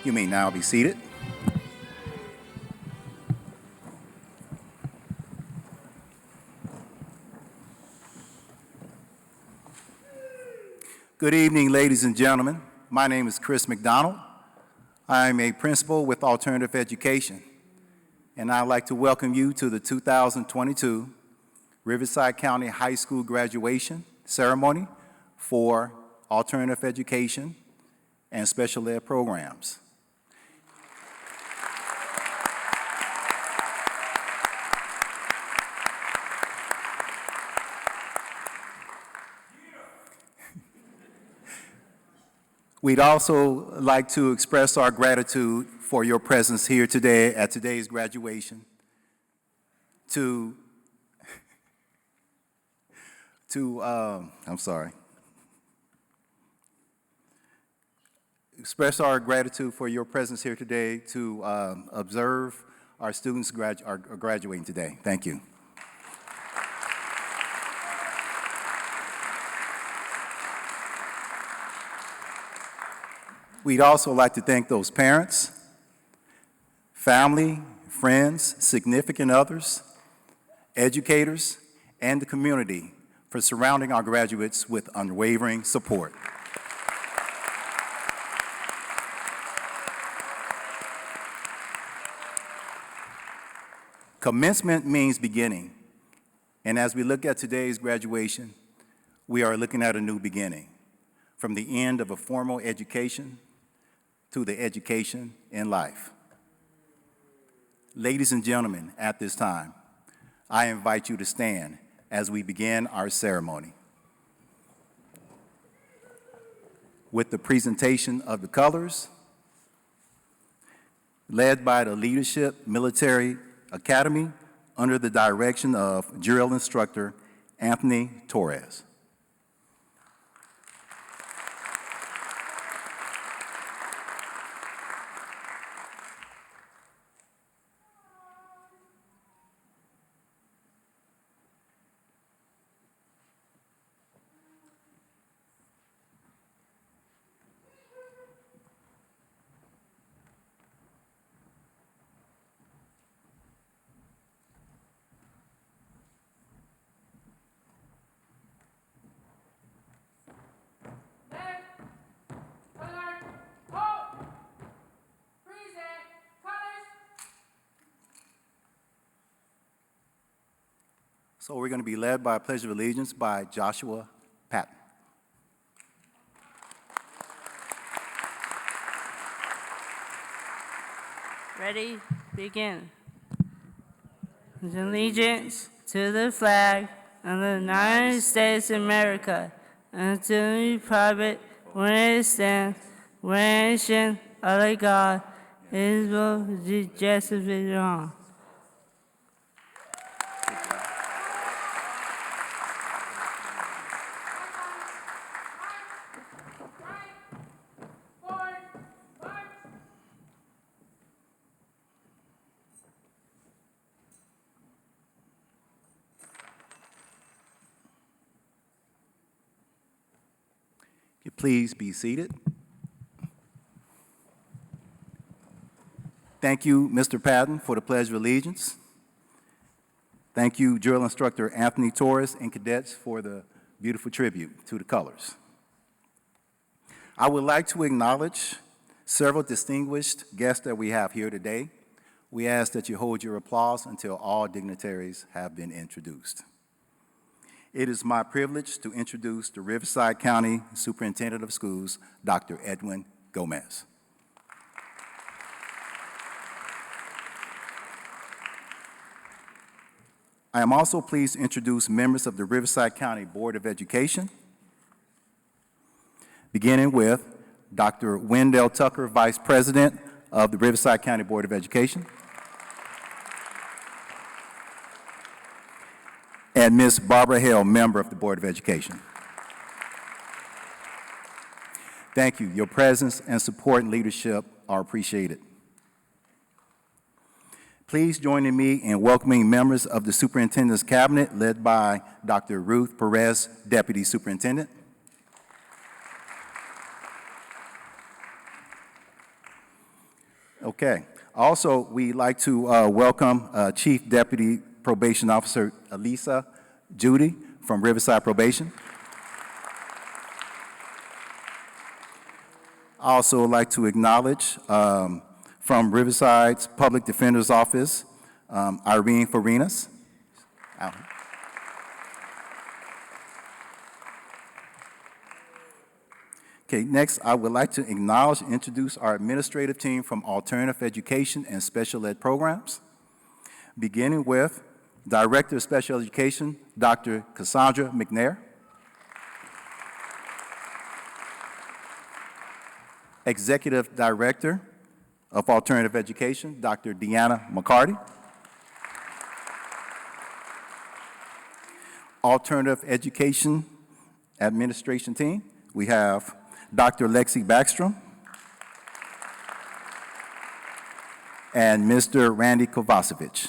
You may now be seated. Good evening, ladies and gentlemen. My name is Chris McDonald. I am a principal with Alternative Education, and I'd like to welcome you to the 2022 Riverside County High School graduation ceremony for Alternative Education and Special Ed programs. We'd also like to express our gratitude for your presence here today at today's graduation to express our gratitude for your presence here today to observe our students are graduating today. Thank you. We'd also like to thank those parents, family, friends, significant others, educators, and the community for surrounding our graduates with unwavering support. Commencement means beginning, and as we look at today's graduation, we are looking at a new beginning, from the end of a formal education to the education in life. Ladies and gentlemen, at this time, I invite you to stand as we begin our ceremony with the presentation of the colors led by the Leadership Military Academy under the direction of drill instructor Anthony Torres. So we're going to be led by a Pledge of Allegiance by Joshua Patton. Ready, begin. Allegiance to the flag of the United States of America and to the republic where it stands, one nation under God, indivisible, with justice for all. Please be seated. Thank you, Mr. Patton, for the Pledge of Allegiance. Thank you, drill instructor Anthony Torres and cadets for the beautiful tribute to the colors. I would like to acknowledge several distinguished guests that we have here today. We ask that you hold your applause until all dignitaries have been introduced. It is my privilege to introduce the Riverside County Superintendent of Schools, Dr. Edwin Gomez. I am also pleased to introduce members of the Riverside County Board of Education, beginning with Dr. Wendell Tucker, Vice President of the Riverside County Board of Education, and Ms. Barbara Hale, member of the Board of Education. Thank you. Your presence and support and leadership are appreciated. Please join me in welcoming members of the Superintendent's Cabinet, led by Dr. Ruth Perez, Deputy Superintendent. Okay. Also, we'd like to welcome Chief Deputy Probation Officer Elisa Judy from Riverside Probation. I also would like to acknowledge from Riverside's Public Defender's Office, Irene Farinas. Okay, next, I would like to acknowledge and introduce our administrative team from Alternative Education and Special Ed Programs, beginning with Director of Special Education, Dr. Cassandra McNair, Executive Director of Alternative Education, Dr. Deanna McCarty, Alternative Education Administration Team, we have Dr. Lexi Backstrom and Mr. Randy Kovacevic.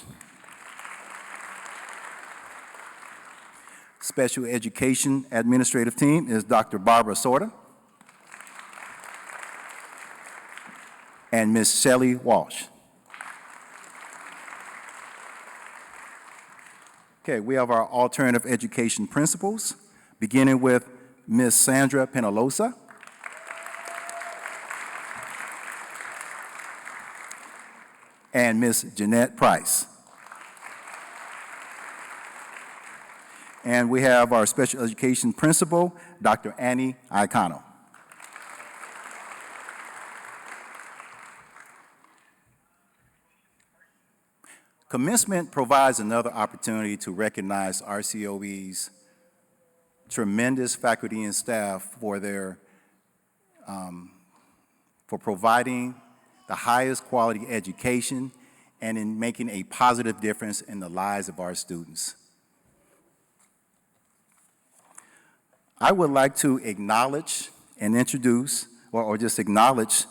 Special Education Administrative Team is Dr. Barbara Sorda and Ms. Shelley Walsh. Okay, we have our alternative education principals, beginning with Ms. Sandra Penalosa, and Ms. Jeanette Price. And we have our special education principal, Dr. Annie Iacono. Commencement provides another opportunity to recognize RCOE's tremendous faculty and staff for their for providing the highest quality education and in making a positive difference in the lives of our students. I would like to acknowledge and introduce, or just acknowledge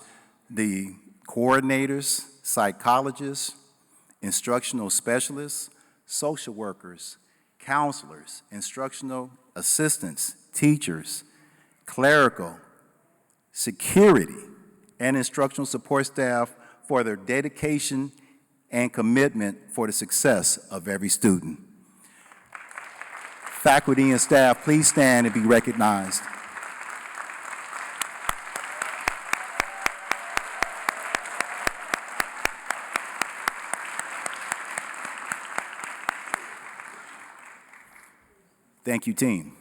the coordinators, psychologists, instructional specialists, social workers, counselors, instructional assistants, teachers, clerical, security, and instructional support staff for their dedication and commitment for the success of every student. Faculty and staff, please stand and be recognized. Thank you, team.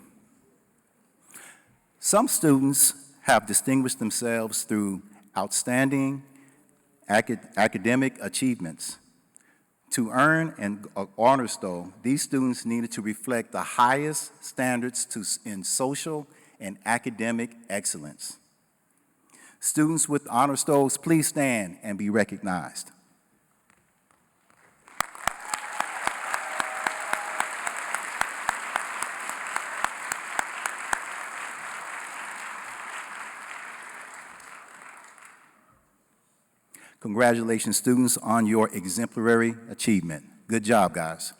Some students have distinguished themselves through outstanding academic achievements. To earn an honors stone, these students needed to reflect the highest standards in social and academic excellence. Students with honor stones, please stand and be recognized. Congratulations, students, on your exemplary achievement. Good job, guys.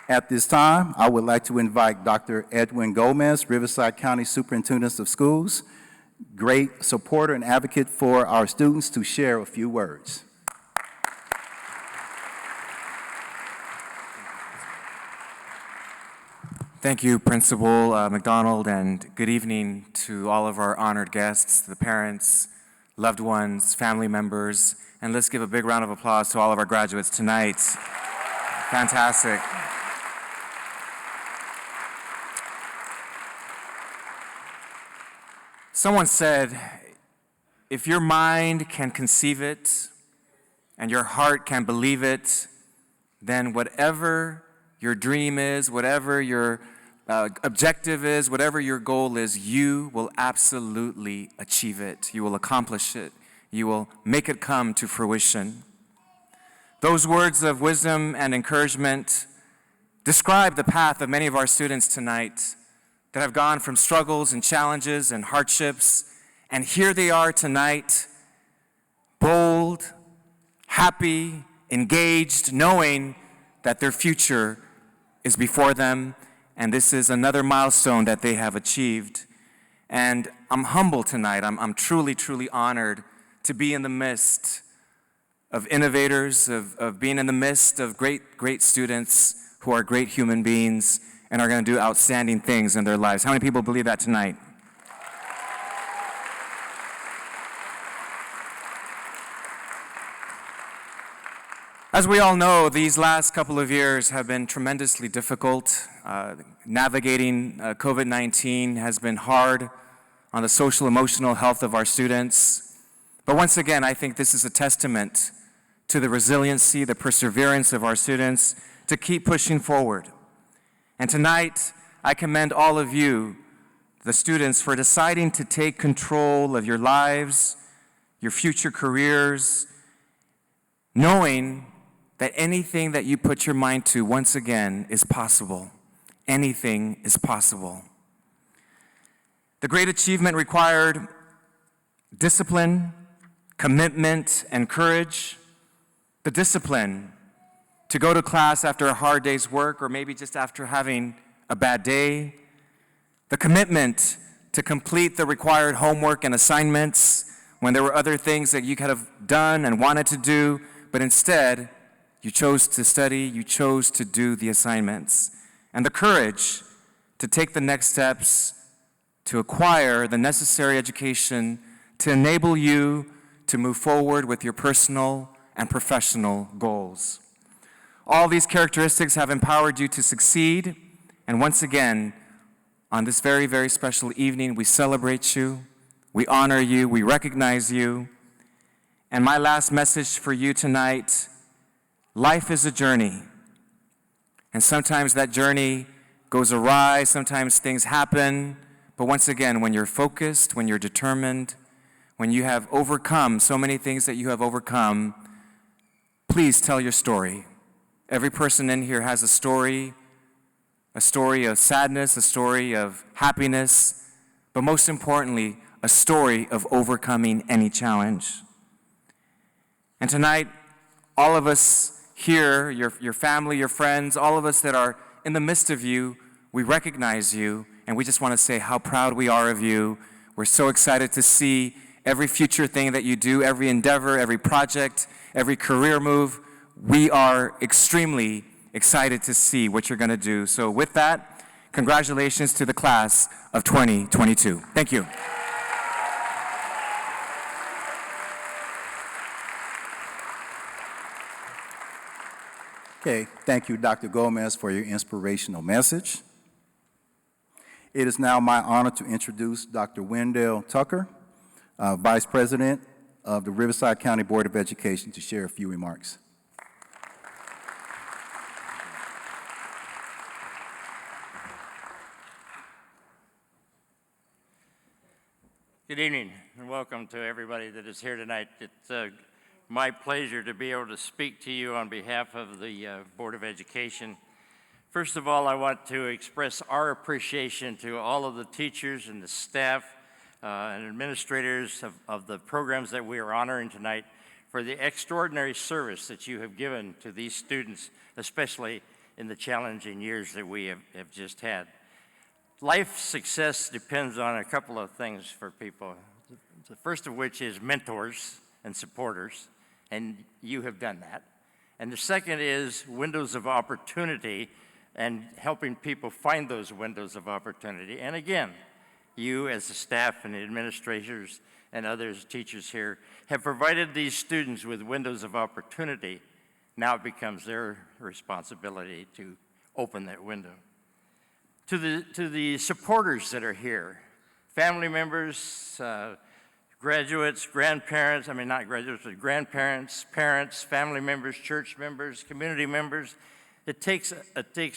At this time, I would like to invite Dr. Edwin Gomez, Riverside County Superintendent of Schools, great supporter and advocate for our students, to share a few words. Thank you, Principal McDonald, and good evening to all of our honored guests, the parents, loved ones, family members, and let's give a big round of applause to all of our graduates tonight. Fantastic. Someone said, if your mind can conceive it and your heart can believe it, then whatever your dream is, whatever your objective is, whatever your goal is, you will absolutely achieve it. You will accomplish it. You will make it come to fruition. Those words of wisdom and encouragement describe the path of many of our students tonight that have gone from struggles and challenges and hardships, and here they are tonight, bold, happy, engaged, knowing that their future is before them, and this is another milestone that they have achieved. And I'm humble tonight. I'm truly, truly honored to be in the midst of innovators, of being in the midst of great students who are great human beings and are going to do outstanding things in their lives. How many people believe that tonight? As we all know, these last couple of years have been tremendously difficult. Navigating COVID-19 has been hard on the social emotional health of our students. But once again, I think this is a testament to the resiliency, the perseverance of our students to keep pushing forward. And tonight, I commend all of you, the students, for deciding to take control of your lives, your future careers, knowing that anything that you put your mind to, once again, is possible. Anything is possible. The great achievement required discipline, commitment, and courage. The discipline to go to class after a hard day's work, or maybe just after having a bad day. The commitment to complete the required homework and assignments when there were other things that you could have done and wanted to do, but instead, you chose to study, you chose to do the assignments. And the courage to take the next steps to acquire the necessary education to enable you to move forward with your personal and professional goals. All these characteristics have empowered you to succeed, and once again, on this very, very special evening, we celebrate you, we honor you, we recognize you. And my last message for you tonight: life is a journey, and sometimes that journey goes awry, sometimes things happen, but once again, when you're focused, when you're determined, when you have overcome so many things that you have overcome, please tell your story. Every person in here has a story of sadness, a story of happiness, but most importantly, a story of overcoming any challenge. And tonight, all of us here, your family, your friends, all of us that are in the midst of you, we recognize you, and we just want to say how proud we are of you. We're so excited to see every future thing that you do, every endeavor, every project, every career move. We are extremely excited to see what you're going to do. So with that, congratulations to the class of 2022. Thank you. Okay, thank you, Dr. Gomez, for your inspirational message. It is now my honor to introduce Dr. Wendell Tucker, Vice President of the Riverside County Board of Education, to share a few remarks. Good evening, and welcome to everybody that is here tonight. It's my pleasure to be able to speak to you on behalf of the Board of Education. First of all, I want to express our appreciation to all of the teachers and the staff and administrators of the programs that we are honoring tonight for the extraordinary service that you have given to these students, especially in the challenging years that we have just had. Life success depends on a couple of things for people. The first of which is mentors and supporters, and you have done that. And the second is windows of opportunity and helping people find those windows of opportunity. And again, you as the staff and the administrators and others, teachers here, have provided these students with windows of opportunity. Now it becomes their responsibility to open that window. To the supporters that are here, family members, graduates, grandparents, not graduates, but grandparents, parents, family members, church members, community members. It takes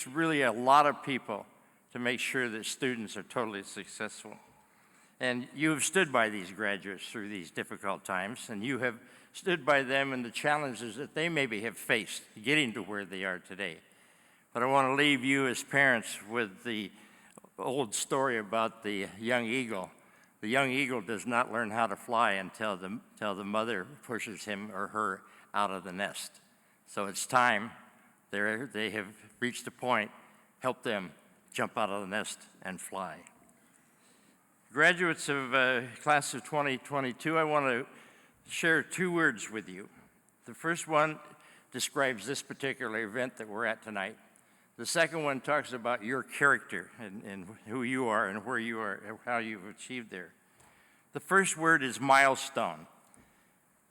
really a lot of people to make sure that students are totally successful. And you have stood by these graduates through these difficult times, and you have stood by them in the challenges that they maybe have faced getting to where they are today. But I want to leave you as parents with the old story about the young eagle. The young eagle does not learn how to fly until the mother pushes him or her out of the nest. So it's time. They have reached a point. Help them jump out of the nest and fly. Graduates of class of 2022, I want to share 2 words with you. The first one describes this particular event that we're at tonight. The second one talks about your character and who you are and where you are and how you've achieved there. The first word is milestone.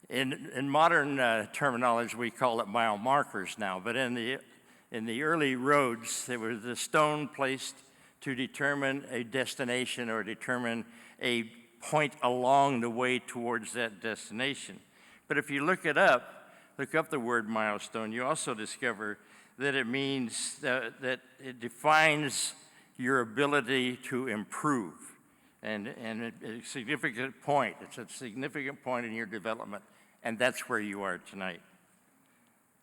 In modern terminology, we call it mile markers now, but in the early roads, there was a stone placed to determine a destination or determine a point along the way towards that destination. But if you look up the word milestone, you also discover that it means that it defines your ability to improve. And a significant point, it's a significant point in your development, and that's where you are tonight.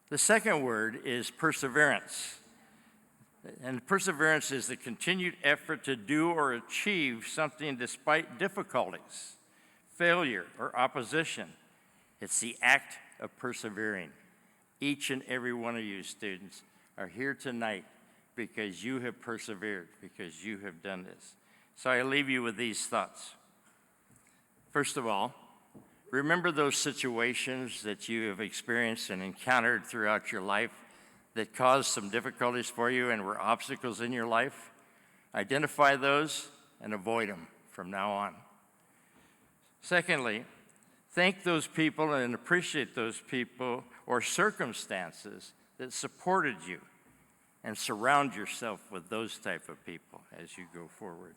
The second word is perseverance. And perseverance is the continued effort to do or achieve something despite difficulties, failure, or opposition. It's the act of persevering. Each and every one of you students are here tonight because you have persevered, because you have done this. So I leave you with these thoughts. First of all, remember those situations that you have experienced and encountered throughout your life that caused some difficulties for you and were obstacles in your life. Identify those and avoid them from now on. Secondly, thank those people and appreciate those people or circumstances that supported you, and surround yourself with those type of people as you go forward.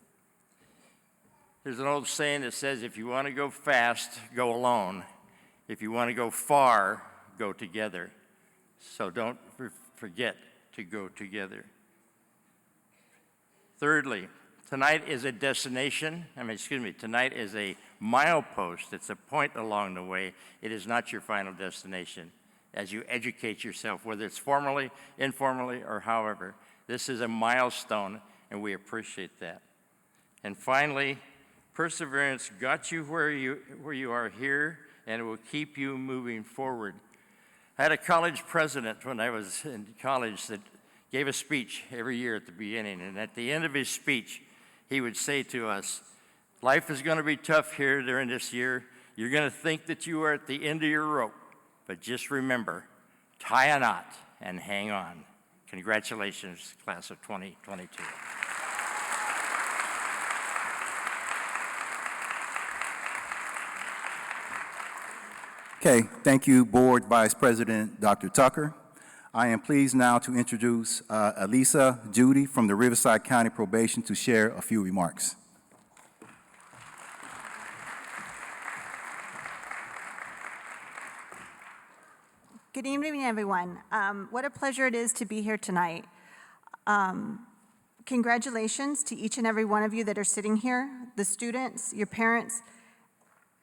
There's an old saying that says, if you want to go fast, go alone. If you want to go far, go together. So don't forget to go together. Thirdly, tonight is a destination. Tonight is a milepost. It's a point along the way. It is not your final destination. As you educate yourself, whether it's formally, informally, or however, this is a milestone, and we appreciate that. And finally, perseverance got you where you are here, and it will keep you moving forward. I had a college president when I was in college that gave a speech every year at the beginning, and at the end of his speech, he would say to us, life is going to be tough here during this year. You're going to think that you are at the end of your rope, but just remember, tie a knot and hang on. Congratulations, class of 2022. Okay, thank you, Board Vice President Dr. Tucker. I am pleased now to introduce Elisa Judy from the Riverside County Probation to share a few remarks. Good evening, everyone. What a pleasure it is to be here tonight. Congratulations to each and every one of you that are sitting here, the students, your parents.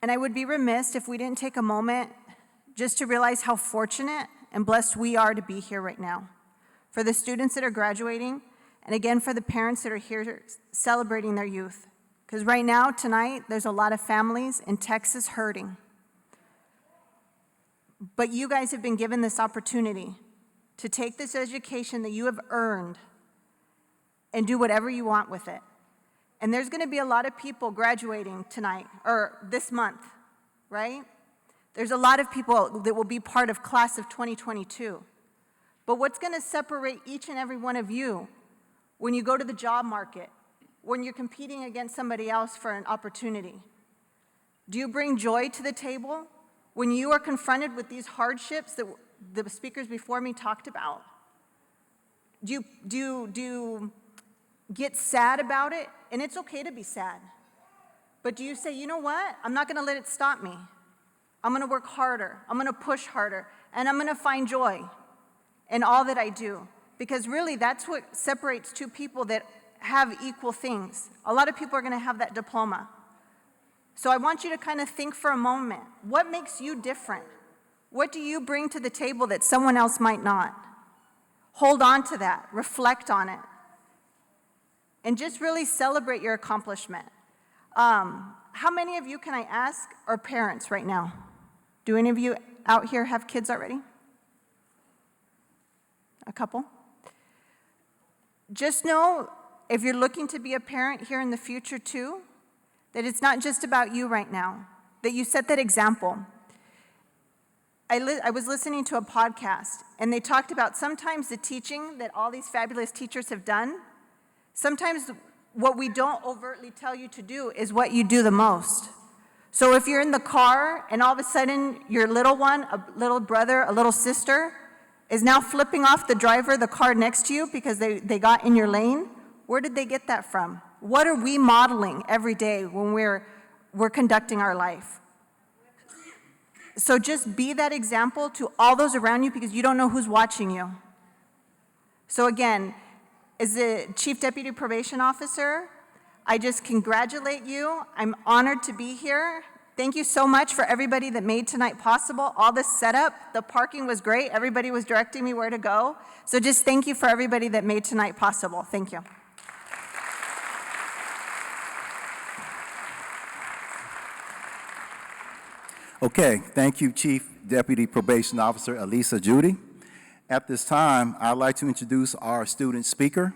And I would be remiss if we didn't take a moment just to realize how fortunate and blessed we are to be here right now. For the students that are graduating, and again, for the parents that are here celebrating their youth. Because right now, tonight, there's a lot of families in Texas hurting. But you guys have been given this opportunity to take this education that you have earned and do whatever you want with it. And there's going to be a lot of people graduating tonight, or this month, right? There's a lot of people that will be part of class of 2022. But what's going to separate each and every one of you when you go to the job market, when you're competing against somebody else for an opportunity? Do you bring joy to the table when you are confronted with these hardships that the speakers before me talked about? Do you get sad about it? And it's okay to be sad. But do you say, you know what? I'm not going to let it stop me. I'm going to work harder. I'm going to push harder. And I'm going to find joy in all that I do. Because really, that's what separates two people that have equal things. A lot of people are going to have that diploma. So I want you to kind of think for a moment. What makes you different? What do you bring to the table that someone else might not? Hold on to that. Reflect on it. And just really celebrate your accomplishment. How many of you, can I ask, are parents right now? Do any of you out here have kids already? A couple? Just know if you're looking to be a parent here in the future too, that it's not just about you right now, that you set that example. I was listening to a podcast, and they talked about sometimes the teaching that all these fabulous teachers have done, sometimes what we don't overtly tell you to do is what you do the most. So if you're in the car and all of a sudden your little one, a little brother, a little sister, is now flipping off the driver, the car next to you because they got in your lane, where did they get that from? What are we modeling every day when we're conducting our life? So just be that example to all those around you because you don't know who's watching you. So again, as the Chief Deputy Probation Officer, I just congratulate you. I'm honored to be here. Thank you so much for everybody that made tonight possible. All this setup, the parking was great. Everybody was directing me where to go. So just thank you for everybody that made tonight possible. Thank you. Okay, thank you, Chief Deputy Probation Officer Elisa Judy. At this time, I'd like to introduce our student speaker.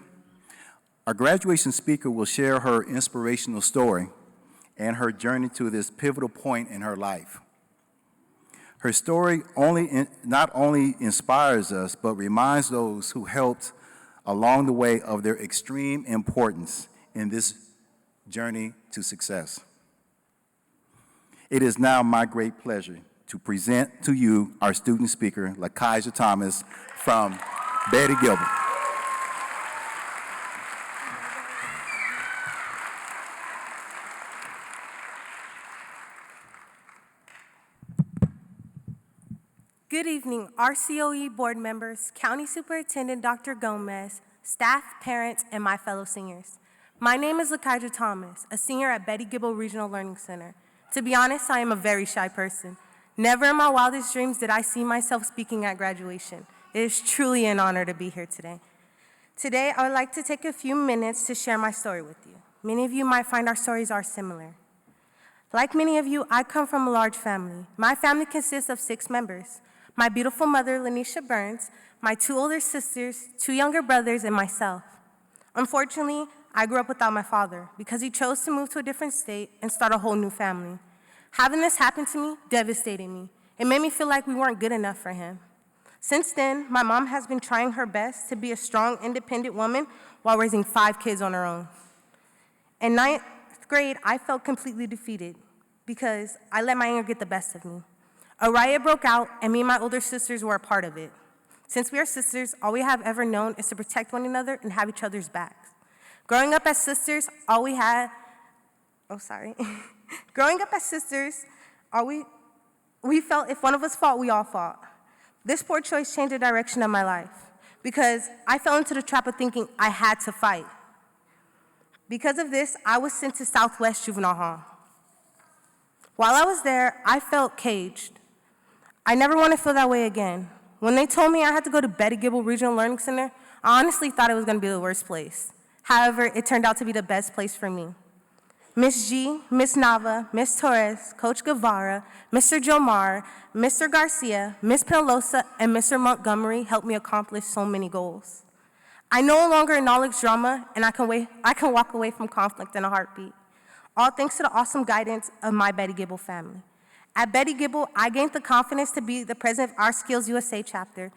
Our graduation speaker will share her inspirational story and her journey to this pivotal point in her life. Her story not only inspires us, but reminds those who helped along the way of their extreme importance in this journey to success. It is now my great pleasure to present to you our student speaker, Lakija Thomas from Betty Gilbert. Good evening, RCOE board members, County Superintendent Dr. Gomez, staff, parents, and my fellow seniors. My name is Lakija Thomas, a senior at Betty Gibble Regional Learning Center. To be honest, I am a very shy person. Never in my wildest dreams did I see myself speaking at graduation. It is truly an honor to be here today. Today, I would like to take a few minutes to share my story with you. Many of you might find our stories are similar. Like many of you, I come from a large family. My family consists of 6 members. My beautiful mother, Lanisha Burns, my 2 older sisters, 2 younger brothers, and myself. Unfortunately, I grew up without my father because he chose to move to a different state and start a whole new family. Having this happen to me devastated me. It made me feel like we weren't good enough for him. Since then, my mom has been trying her best to be a strong, independent woman while raising 5 kids on her own. In 9th grade, I felt completely defeated because I let my anger get the best of me. A riot broke out, and me and my older sisters were a part of it. Since we are sisters, all we have ever known is to protect one another and have each other's backs. Growing up as sisters, Growing up as sisters, we felt if one of us fought, we all fought. This poor choice changed the direction of my life because I fell into the trap of thinking I had to fight. Because of this, I was sent to Southwest Juvenile Hall. While I was there, I felt caged. I never want to feel that way again. When they told me I had to go to Betty Gibble Regional Learning Center, I honestly thought it was going to be the worst place. However, it turned out to be the best place for me. Miss G, Miss Nava, Miss Torres, Coach Guevara, Mr. Jomar, Mr. Garcia, Miss Pelosa, and Mr. Montgomery helped me accomplish so many goals. I no longer acknowledge drama, and I can walk away from conflict in a heartbeat, all thanks to the awesome guidance of my Betty Gibble family. At Betty Gibble, I gained the confidence to be the president of our Skills USA chapter,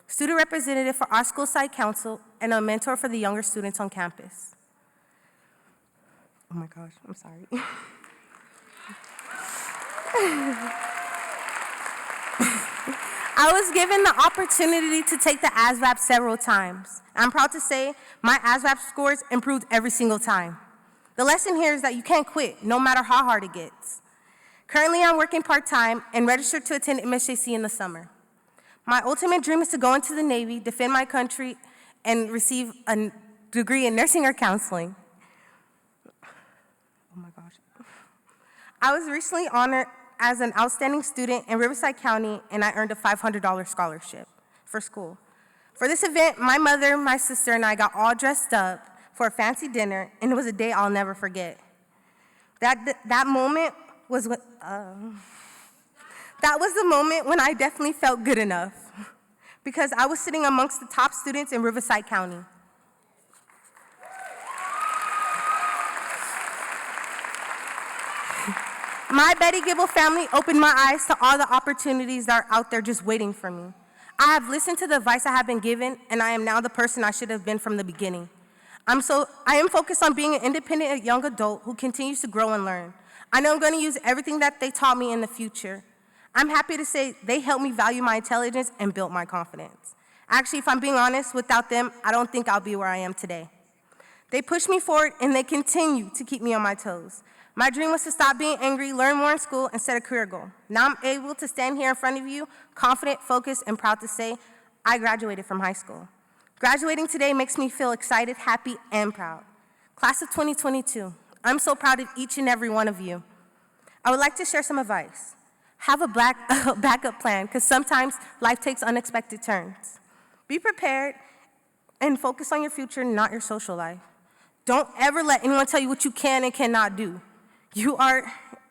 student representative for our school site council, and a mentor for the younger students on campus. Oh my gosh, I'm sorry. I was given the opportunity to take the ASVAB several times. I'm proud to say my ASVAB scores improved every single time. The lesson here is that you can't quit, no matter how hard it gets. Currently, I'm working part-time and registered to attend MSJC in the summer. My ultimate dream is to go into the Navy, defend my country, and receive a degree in nursing or counseling. Oh my gosh. I was recently honored as an outstanding student in Riverside County, and I earned a $500 scholarship for school. For this event, my mother, my sister, and I got all dressed up for a fancy dinner, and it was a day I'll never forget. That moment was when, that was the moment when I definitely felt good enough because I was sitting amongst the top students in Riverside County. My Betty Gibble family opened my eyes to all the opportunities that are out there just waiting for me. I have listened to the advice I have been given, and I am now the person I should have been from the beginning. I am focused on being an independent young adult who continues to grow and learn. I know I'm going to use everything that they taught me in the future. I'm happy to say they helped me value my intelligence and built my confidence. Actually, if I'm being honest, without them, I don't think I'll be where I am today. They pushed me forward, and they continue to keep me on my toes. My dream was to stop being angry, learn more in school, and set a career goal. Now I'm able to stand here in front of you, confident, focused, and proud to say I graduated from high school. Graduating today makes me feel excited, happy, and proud. Class of 2022, I'm so proud of each and every one of you. I would like to share some advice. Have a backup plan, because sometimes life takes unexpected turns. Be prepared and focus on your future, not your social life. Don't ever let anyone tell you what you can and cannot do. You are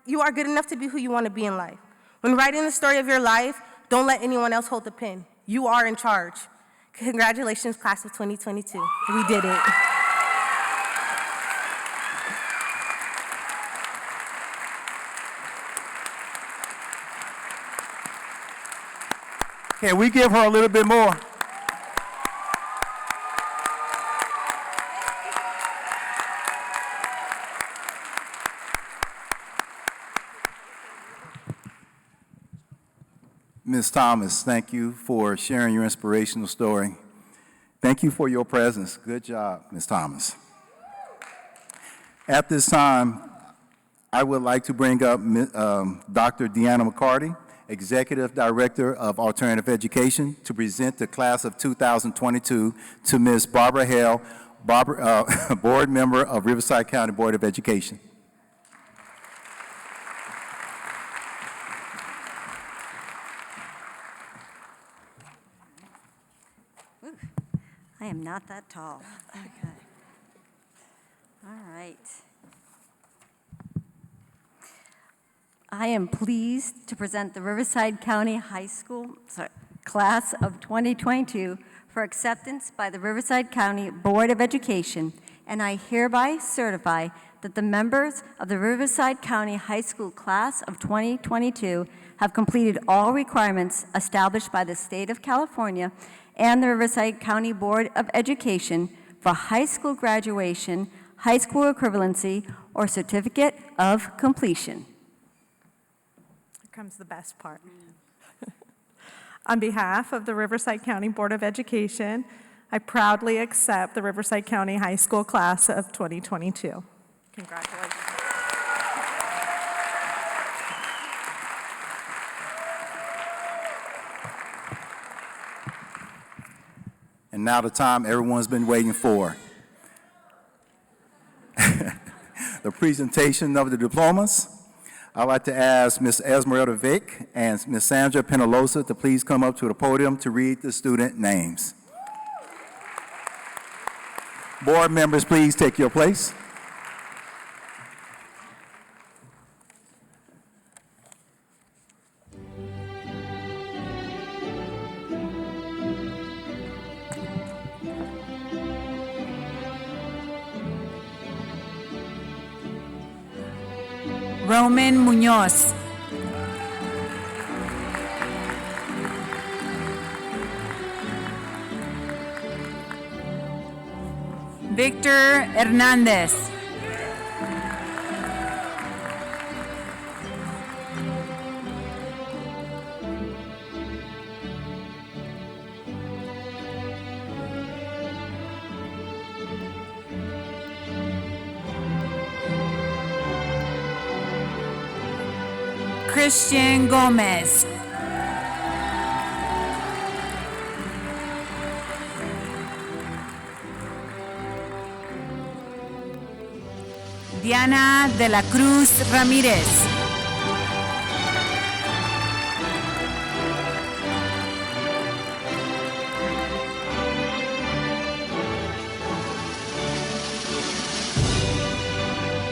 good enough to be who you want to be in life. When writing the story of your life, don't let anyone else hold the pen. You are in charge. Congratulations, class of 2022. We did it. Can we give her a little bit more? Ms. Thomas, thank you for sharing your inspirational story. Thank you for your presence. Good job, Ms. Thomas. At this time, I would like to bring up Dr. Deanna McCarty, Executive Director of Alternative Education, to present the class of 2022 to Ms. Barbara Hale, Board Member of Riverside County Board of Education. I am not that tall. Okay. All right. I am pleased to present the Riverside County High School class of 2022 for acceptance by the Riverside County Board of Education, and I hereby certify that the members of the Riverside County High School class of 2022 have completed all requirements established by the state of California and the Riverside County Board of Education for high school graduation, high school equivalency, or certificate of completion. Here comes the best part. On behalf of the Riverside County Board of Education, I proudly accept the Riverside County High School class of 2022. Congratulations. And now the time everyone's been waiting for. The presentation of the diplomas. I'd like to ask Ms. Esmeralda Vick and Ms. Sandra Penalosa to please come up to the podium to read the student names. Board members, please take your place. Roman Munoz. Victor Hernandez. Christian Gomez. Diana de la Cruz Ramírez.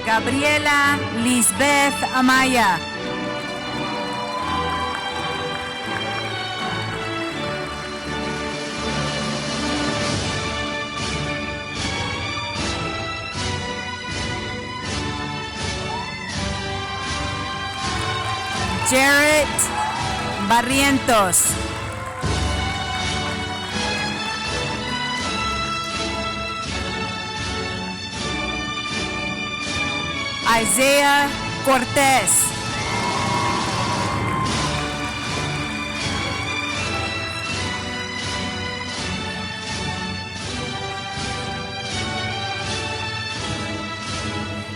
Gabriela Lisbeth Amaya. Jarrett Barrientos. Isaiah Cortez.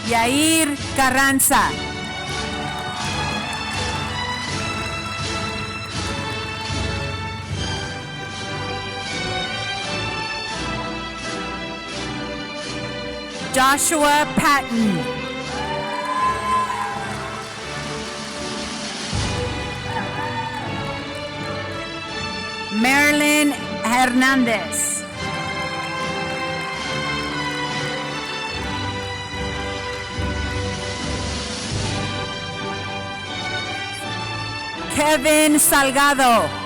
Yair Carranza. Joshua Patton. Marilyn Hernandez. Kevin Salgado.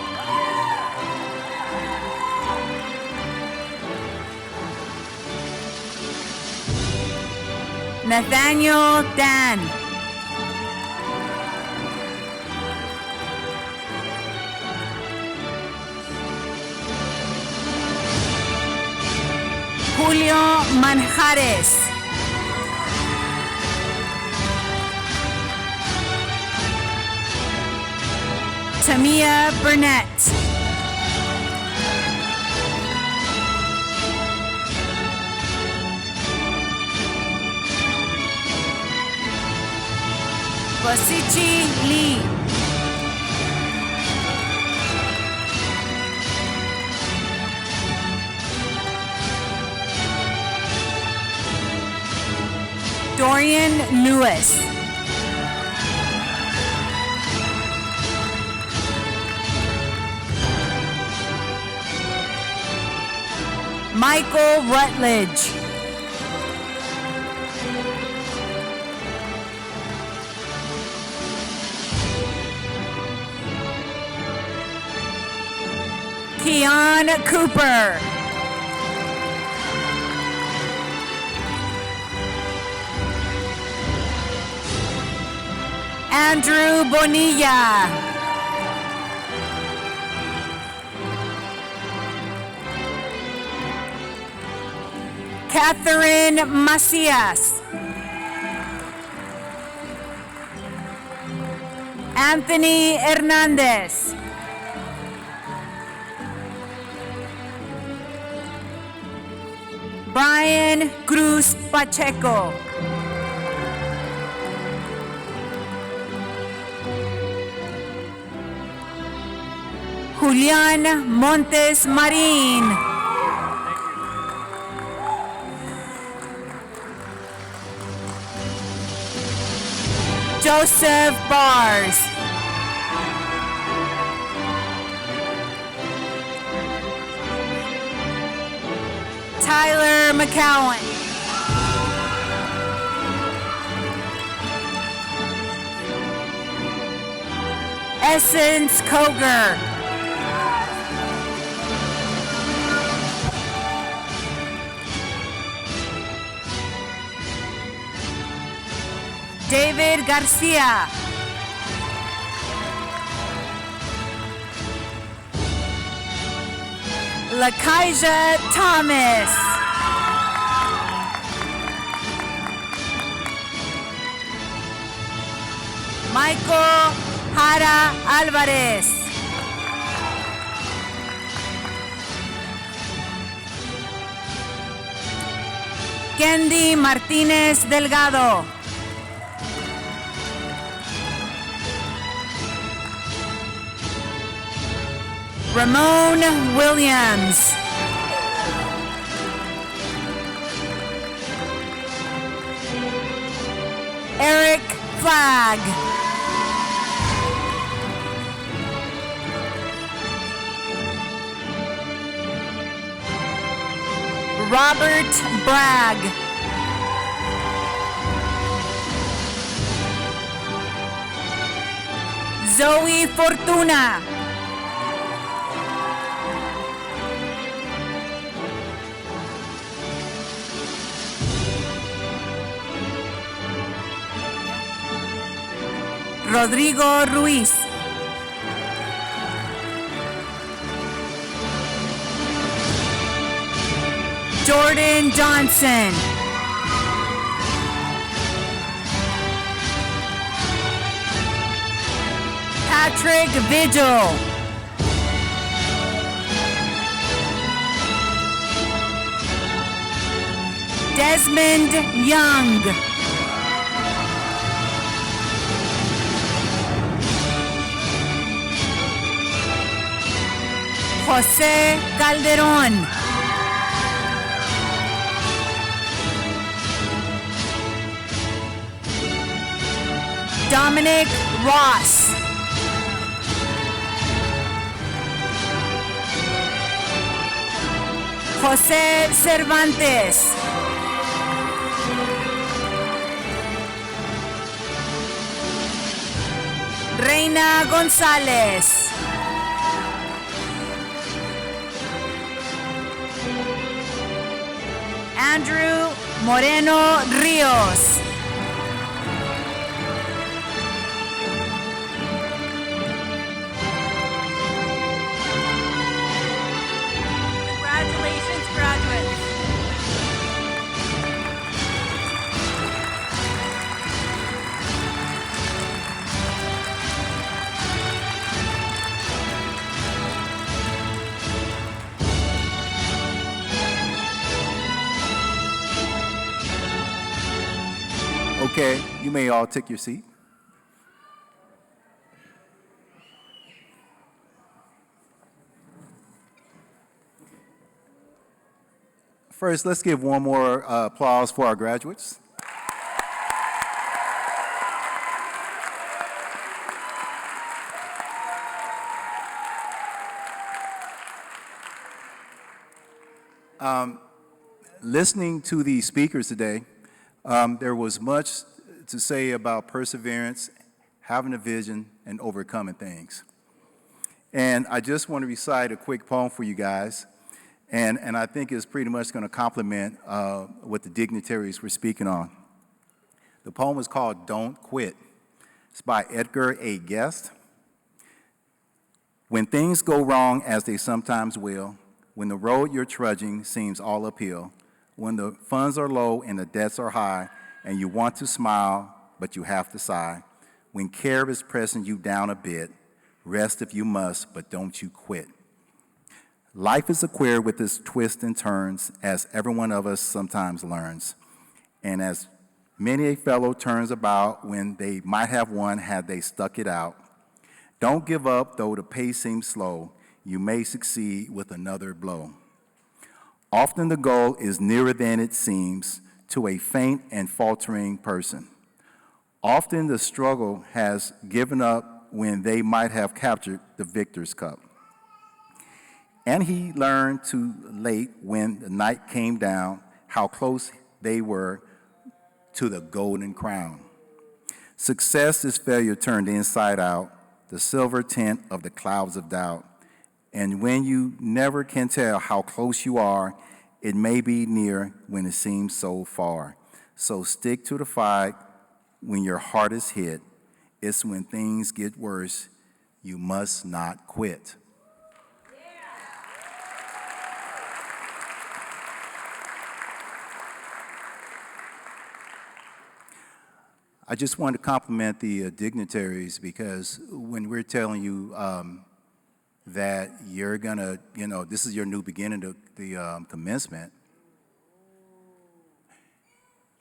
Nathaniel Dan. Julio Manjares. Tamia Burnett. Wasichi Lee. Dorian Lewis. Michael Rutledge. Keon Cooper. Andrew Bonilla. Catherine Macias. Anthony Hernandez. Brian Cruz Pacheco. Julian Montes Marin. Joseph Bars. Tyler McCowan. Essence Koger. David Garcia. Lakaija Thomas. Michael Jara Alvarez. Kendi Martinez Delgado. Ramon Williams. Eric Flagg. Robert Bragg. Zoe Fortuna. Rodrigo Ruiz. Jordan Johnson. Patrick Vigil. Desmond Young. José Calderón. Dominic Ross. José Cervantes. Reina González. Andrew Moreno Rios. Congratulations, graduates. Okay, you may all take your seat. First, let's give one more applause for our graduates. Listening to the speakers today, there was much to say about perseverance, having a vision, and overcoming things. And I just want to recite a quick poem for you guys, and I think it's pretty much going to complement what the dignitaries were speaking on. The poem is called Don't Quit. It's by Edgar A. Guest. When things go wrong, as they sometimes will, when the road you're trudging seems all uphill, when the funds are low and the debts are high, and you want to smile, but you have to sigh, when care is pressing you down a bit, rest if you must, but don't you quit. Life is a queer with its twists and turns, as every one of us sometimes learns. And as many a fellow turns about when they might have won had they stuck it out, don't give up, though the pace seems slow. You may succeed with another blow. Often the goal is nearer than it seems to a faint and faltering person. Often the struggle has given up when they might have captured the victor's cup. And he learned too late when the night came down how close they were to the golden crown. Success is failure turned inside out, the silver tint of the clouds of doubt. And when you never can tell how close you are, it may be near when it seems so far. So stick to the fight when your heart is hit. It's when things get worse, you must not quit. I just want to compliment the dignitaries, because when we're telling you that you're gonna, this is your new beginning, the commencement,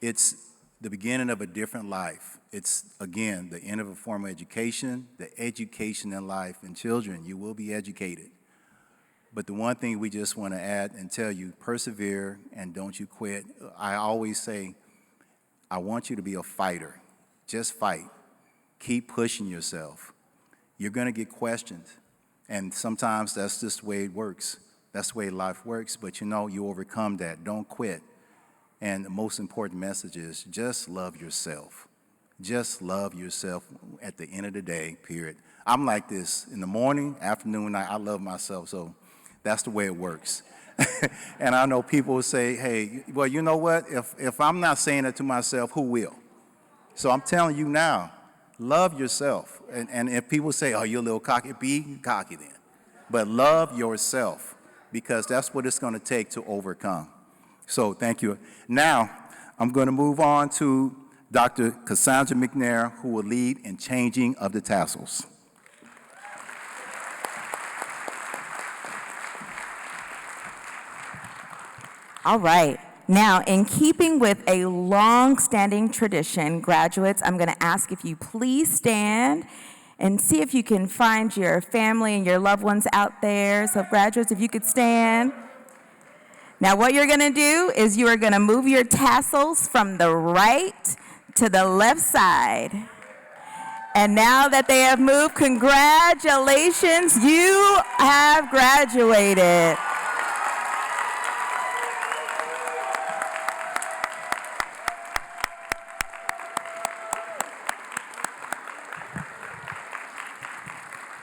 it's the beginning of a different life. It's, again, the end of a formal education, the education in life. And children, you will be educated. But the one thing we just want to add and tell you, persevere and don't you quit. I always say, I want you to be a fighter. Just fight. Keep pushing yourself. You're going to get questioned. And sometimes that's just the way it works. That's the way life works. But you overcome that. Don't quit. And the most important message is just love yourself. Just love yourself at the end of the day, period. I'm like this. In the morning, afternoon, night, I love myself. So that's the way it works. And I know people will say, hey, well, you know what? If I'm not saying it to myself, who will? So I'm telling you now, Love yourself. And if people say, oh, you're a little cocky, be cocky then. But love yourself, because that's what it's going to take to overcome. So thank you. Now, I'm going to move on to Dr. Cassandra McNair, who will lead in changing of the tassels. All right. Now, in keeping with a long-standing tradition, graduates, I'm going to ask if you please stand and see if you can find your family and your loved ones out there. So graduates, if you could stand. Now, what you're going to do is you are going to move your tassels from the right to the left side. And now that they have moved, congratulations, you have graduated.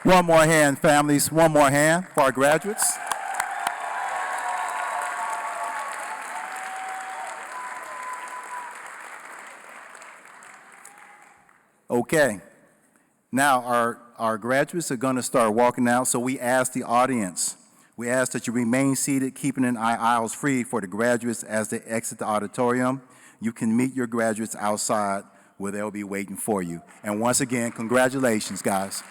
One more hand, families. One more hand for our graduates. Okay. Now, our graduates are going to start walking out, so we ask the audience, we ask that you remain seated, keeping an aisles free for the graduates as they exit the auditorium. You can meet your graduates outside where they'll be waiting for you. And once again, congratulations, guys.